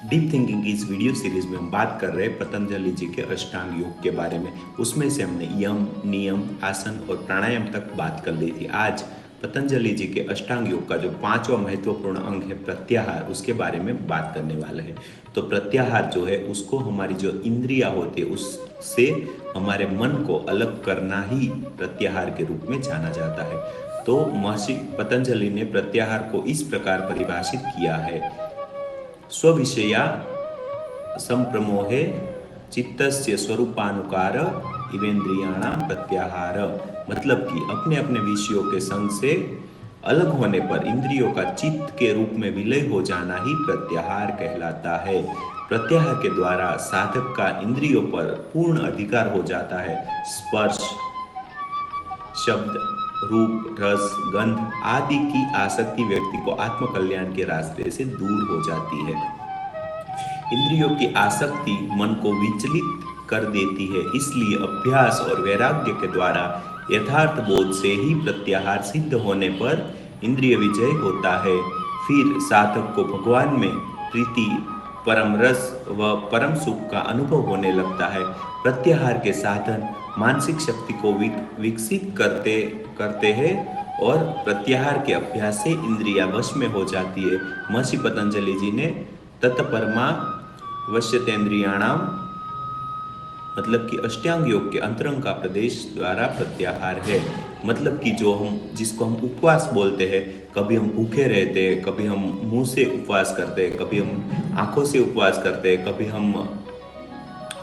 Deep thinking की इस video series में हम बात कर रहे हैं पतंजलि जी के अष्टांग योग के बारे में। उसमें से हमने यम, नियम, आसन और प्राणायाम तक बात कर ली थी। आज पतंजलि जी के अष्टांग योग का जो पांचवा महत्वपूर्ण अंग है प्रत्याहार, उसके बारे में बात करने वाले हैं। तो प्रत्याहार जो है उसको हमारी जो इंद्रिया होती है उससे हमारे मन को अलग करना ही प्रत्याहार के रूप में जाना जाता है। तो महर्षि पतंजलि ने प्रत्याहार को इस प्रकार परिभाषित किया है: स्वविषया संप्रमोहे चित्तस्य स्वरूपानुकार इवेंद्रियाणां प्रत्याहार। मतलब कि अपने अपने विषयों के संग से अलग होने पर इंद्रियों का चित्त के रूप में विलय हो जाना ही प्रत्याहार कहलाता है। प्रत्याहार के द्वारा साधक का इंद्रियों पर पूर्ण अधिकार हो जाता है। स्पर्श, शब्द, रूप, रस, गंध आदि की आसक्ति व्यक्ति को आत्मकल्याण के रास्ते से दूर हो जाती है। इंद्रियों की आसक्ति मन को विचलित कर देती है, इसलिए अभ्यास और वैराग्य के द्वारा यथार्थ बोध से ही प्रत्याहार सिद्ध होने पर इंद्रिय विजय होता है। फिर साधक को भगवान में प्रीति, परम रस व परम सुख का अनुभव होने लगता है। प्रत्याहार के साधन मानसिक शक्ति को विकसित करते करते हैं और प्रत्याहार के अभ्यास से इंद्रिया वश में हो जाती है। महर्षि पतंजलि जी ने तत्परमा वश्यतेन्द्रियाणाम, मतलब कि अष्टांग योग के अंतरंग का प्रदेश द्वारा प्रत्याहार है। मतलब कि जो हम जिसको हम उपवास बोलते हैं, कभी हम भूखे रहते हैं, कभी हम मुंह से उपवास करते हैं, कभी हम आंखों से उपवास करते हैं, कभी हम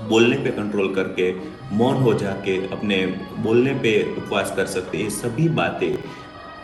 बोलने पे कंट्रोल करके मौन हो जाके अपने बोलने पे उपवास कर सकते हैं। ये सभी बातें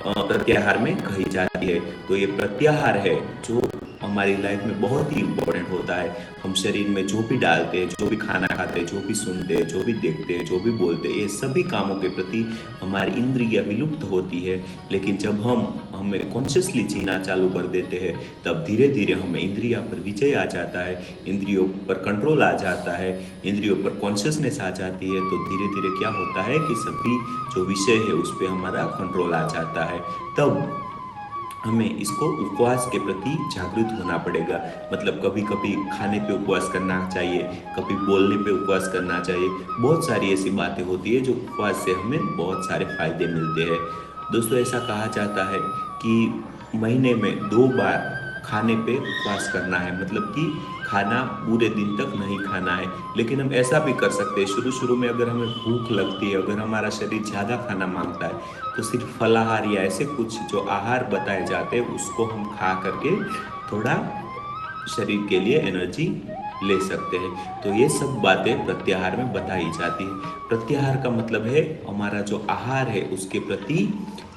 प्रत्याहार में कही जाती है। तो ये प्रत्याहार है जो हमारी लाइफ में बहुत ही इम्पोर्टेंट होता है। हम शरीर में जो भी डालते हैं, जो भी खाना खाते हैं, जो भी सुनते हैं, जो भी देखते हैं, जो भी बोलते हैं, ये सभी कामों के प्रति हमारी इंद्रियां विलुप्त होती है। लेकिन जब हम हमें कॉन्शियसली जीना चालू कर देते हैं, तब धीरे धीरे हमें इंद्रिया पर विजय आ जाता है, इंद्रियों पर कंट्रोल आ जाता है, इंद्रियों पर कॉन्शियसनेस आ जाती है। तो धीरे धीरे क्या होता है कि सभी जो विषय है उस पर हमारा कंट्रोल आ जाता है। तब हमें इसको उपवास के प्रति जागृत होना पड़ेगा। मतलब कभी कभी खाने पे उपवास करना चाहिए, कभी बोलने पे उपवास करना चाहिए। बहुत सारी ऐसी बातें होती है जो उपवास से हमें बहुत सारे फायदे मिलते हैं। दोस्तों, ऐसा कहा जाता है कि महीने में 2 बार खाने पे उपवास करना है। मतलब कि खाना पूरे दिन तक नहीं खाना है। लेकिन हम ऐसा भी कर सकते हैं, शुरू शुरू में अगर हमें भूख लगती है, अगर हमारा शरीर ज़्यादा खाना मांगता है, तो सिर्फ फलाहार या ऐसे कुछ जो आहार बताए जाते हैं उसको हम खा करके थोड़ा शरीर के लिए एनर्जी ले सकते हैं। तो ये सब बातें प्रत्याहार में बताई जाती है। प्रत्याहार का मतलब है हमारा जो आहार है उसके प्रति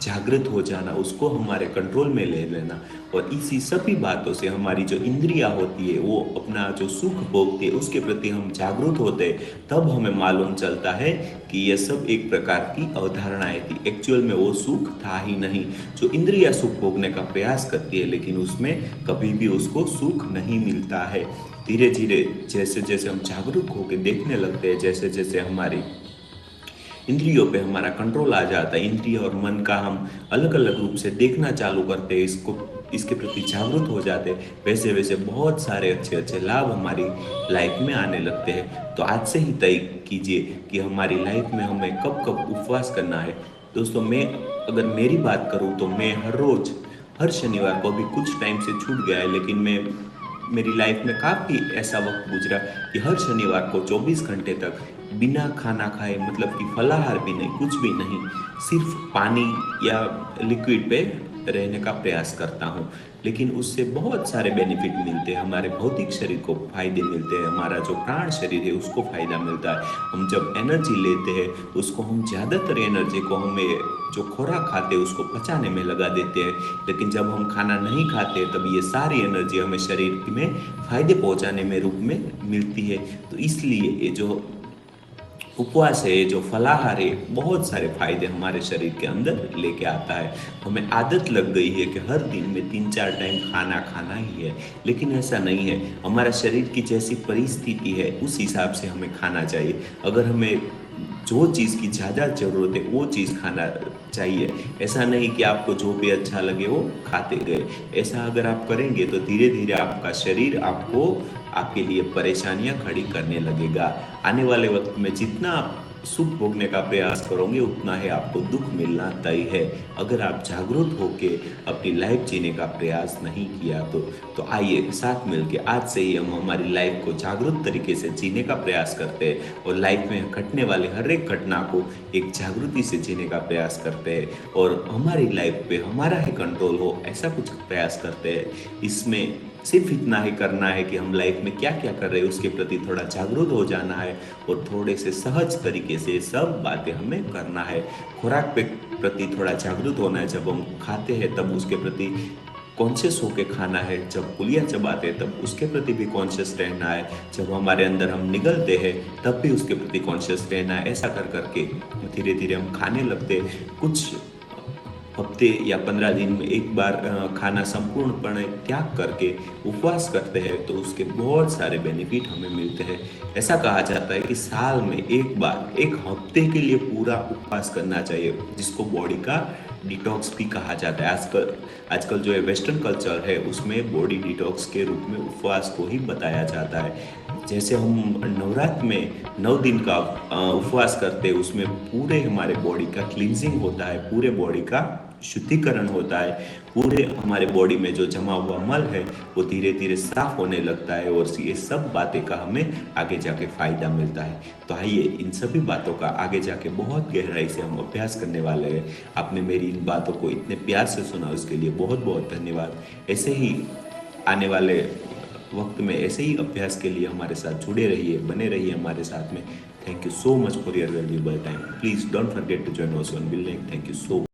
जागृत हो जाना, उसको हमारे कंट्रोल में ले लेना। और इसी सभी बातों से हमारी जो इंद्रिया होती है वो अपना जो सुख भोगती है उसके प्रति हम जागरूक होते हैं। तब हमें मालूम चलता है कि यह सब एक प्रकार की अवधारणाएं थी, एक्चुअल में वो सुख था ही नहीं। जो इंद्रिया सुख भोगने का प्रयास करती है लेकिन उसमें कभी भी उसको सुख नहीं मिलता है। धीरे धीरे जैसे जैसे हम जागरूक होकर देखने लगते हैं, जैसे जैसे हमारी इंद्रियों पे हमारा कंट्रोल आ जाता है, इंद्रिय और मन का हम अलग अलग रूप से देखना चालू करते हैं, इसको इसके प्रति जागरूक हो जाते हैं, वैसे वैसे बहुत सारे अच्छे अच्छे लाभ हमारी लाइफ में आने लगते हैं। तो आज से ही तय कीजिए कि हमारी लाइफ में हमें कब कब उपवास करना है। दोस्तों, मैं अगर मेरी बात करूँ तो मैं हर रोज, हर शनिवार को, अभी कुछ टाइम से छूट गया है लेकिन मैं मेरी लाइफ में काफ़ी ऐसा वक्त गुजरा कि हर शनिवार को 24 घंटे तक बिना खाना खाए, मतलब कि फलाहार भी नहीं, कुछ भी नहीं, सिर्फ पानी या लिक्विड पे रहने का प्रयास करता हूँ। लेकिन उससे बहुत सारे बेनिफिट मिलते हैं, हमारे भौतिक शरीर को फायदे मिलते हैं, हमारा जो प्राण शरीर है उसको फायदा मिलता है। हम जब एनर्जी लेते हैं उसको हम ज़्यादातर एनर्जी को हमें जो खुराक खाते हैं उसको पचाने में लगा देते हैं। लेकिन जब हम खाना नहीं खाते तब ये सारी एनर्जी हमें शरीर में फायदे पहुंचाने में रूप में मिलती है। तो इसलिए ये जो उपवास है, जो फलाहार है, बहुत सारे फायदे हमारे शरीर के अंदर लेके आता है। हमें आदत लग गई है कि हर दिन में 3-4 टाइम खाना खाना ही है, लेकिन ऐसा नहीं है। हमारा शरीर की जैसी परिस्थिति है उस हिसाब से हमें खाना चाहिए। अगर हमें जो चीज़ की ज़्यादा ज़रूरत है वो चीज़ खाना चाहिए। ऐसा नहीं कि आपको जो भी अच्छा लगे वो खाते गए। ऐसा अगर आप करेंगे तो धीरे-धीरे आपका शरीर आपको आपके लिए परेशानियाँ खड़ी करने लगेगा। आने वाले वक़्त में जितना आप सुख भोगने का प्रयास करोगे उतना ही आपको दुःख मिलना तय है। अगर आप जागरूक होके अपनी लाइफ़ जीने का प्रयास नहीं किया तो आइए साथ मिलके आज से ही हम हमारी लाइफ़ को जागरूक तरीके से जीने का प्रयास करते हैं और लाइफ़ में घटने वाले हर एक घटना को एक जागृति से जीने का प्रयास करते हैं और हमारी लाइफ़ पे हमारा ही कंट्रोल हो ऐसा कुछ प्रयास करते हैं। इसमें सिर्फ़ इतना ही करना है कि हम लाइफ़ में क्या-क्या कर रहे हैं उसके प्रति थोड़ा जागरूक हो जाना है और थोड़े से सहज तरीके से सब बातें हमें करना है। खुराक पे प्रति थोड़ा जागरूक होना है, जब हम खाते हैं तब उसके प्रति कॉन्शियस होके खाना है, जब गोलियाँ चबाते हैं तब उसके प्रति भी कॉन्शियस रहना है, जब हमारे अंदर हम निगलते हैं तब भी उसके प्रति कॉन्शियस रहना है। ऐसा कर के धीरे-धीरे हम खाने लगते हैं। कुछ हफ्ते या 15 दिन में एक बार खाना संपूर्णपणे त्याग करके उपवास करते हैं तो उसके बहुत सारे बेनिफिट हमें मिलते हैं। ऐसा कहा जाता है कि साल में एक बार 1 हफ्ते के लिए पूरा उपवास करना चाहिए, जिसको बॉडी का डिटॉक्स भी कहा जाता है। आजकल आजकल जो है वेस्टर्न कल्चर है उसमें बॉडी डिटॉक्स के रूप में उपवास को ही बताया जाता है। जैसे हम नवरात्र में 9 दिन का उपवास करते हैं, उसमें पूरे हमारे बॉडी का क्लींजिंग होता है, पूरे बॉडी का शुद्धिकरण होता है, पूरे हमारे बॉडी में जो जमा हुआ मल है वो धीरे-धीरे साफ होने लगता है और ये सब बातें का हमें आगे जाके फ़ायदा मिलता है। तो आइए इन सभी बातों का आगे जाके बहुत गहराई से हम अभ्यास करने वाले हैं। आपने मेरी इन बातों को इतने प्यार से सुना उसके लिए बहुत-बहुत धन्यवाद। ऐसे ही आने वाले वक्त में ऐसे ही अभ्यास के लिए हमारे साथ जुड़े रहिए, बने रहिए हमारे साथ में। Thank you so much for your valuable time. Please don't forget to join us on building. Thank you so